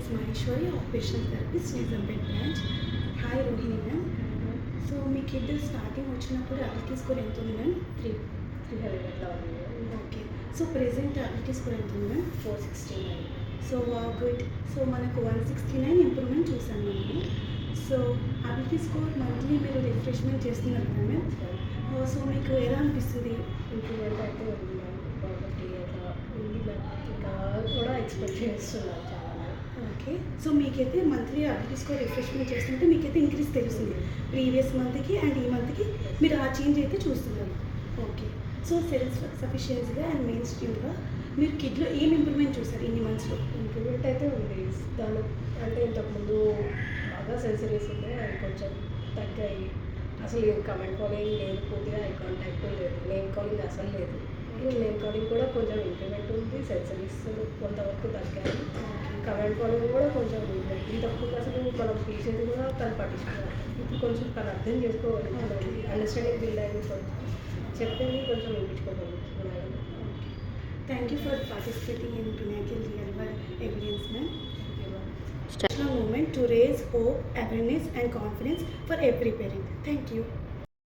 is Maheshwari, occupational therapist, Nizampet branch. Hi Rohini ma'am. సో మీ kid starting వచ్చినప్పుడు ability score ఎంత ఉంది మ్యామ్? 300 అట్లా ఉంది. Okay. So present ability score ఎంత ఉంది మ్యామ్? 469. So good. సో మనకు 169 ఇంప్రూవ్మెంట్ చూసాం మేము. సో అబిలిటీ స్కోర్ మంత్లీ మీరు రిఫ్రెష్మెంట్ చేస్తున్నారు కదా మ్యామ్? సో మీకు ఎలా అనిపిస్తుంది? ఇంప్రూవ్మెంట్ అయితే ఉంది మ్యామ్. 50 అట్లా ఉంది మ్యామ్. ఇంకా కూడా ఎక్స్పెక్ట్ చేస్తున్నాను చాలా. ఓకే. సో మీకైతే మంత్లీ అబిలిటీ స్కోర్ రిఫ్రెష్మెంట్ చేస్తుంటే మీకైతే ఇంక్రీజ్ తెలుస్తుంది ప్రీవియస్ మంత్కి అండ్ ఈ మంత్కి మీరు ఆ చేంజ్ అయితే చూస్తున్నారు. ఓకే. సో సెల్ఫ్ సఫిషియన్సీగా అండ్ మెయిన్ స్ట్రీమ్గా మీరు కిడ్లో ఏం ఇంప్రూవ్మెంట్ చూసారు ఇన్ని మంత్స్లో? ఇంప్రూవ్మెంట్ అయితే ఉంది. దాని అంటే ఇంతకుముందు బాగా సెన్సరీస్ ఉండే అవి కొంచెం తగ్గాయి. అసలు కమెంట్ కాలింగ్ లేదు, పూర్తిగా ఐ కాంటాక్ట్ లేదు, నేమ్ కాలింగ్ అసలు లేదు. నేమ్ కాలింగ్ కూడా కొంచెం ఇంప్రూవ్మెంట్ ఉంది. సెన్సరీస్ కొంతవరకు తగ్గాయి. కమెంట్ కాలింగ్ కూడా కొంచెం ఇంతకుముందు అసలు మనం పిలిచేది కూడా తను పట్టించుకున్నాను. ఇప్పుడు కొంచెం తను అర్థం చేసుకోగలుగుతున్నాను. అండర్స్టాండింగ్ బిల్డ్ అయింది. కొంచెం చెప్పింది కొంచెం వినిపించుకోగలుగుతున్నాడు. Thank you for participating in Pinnacle Real World Evidence, ma'am. Movement to raise hope, awareness, and confidence for every parent. Thank you.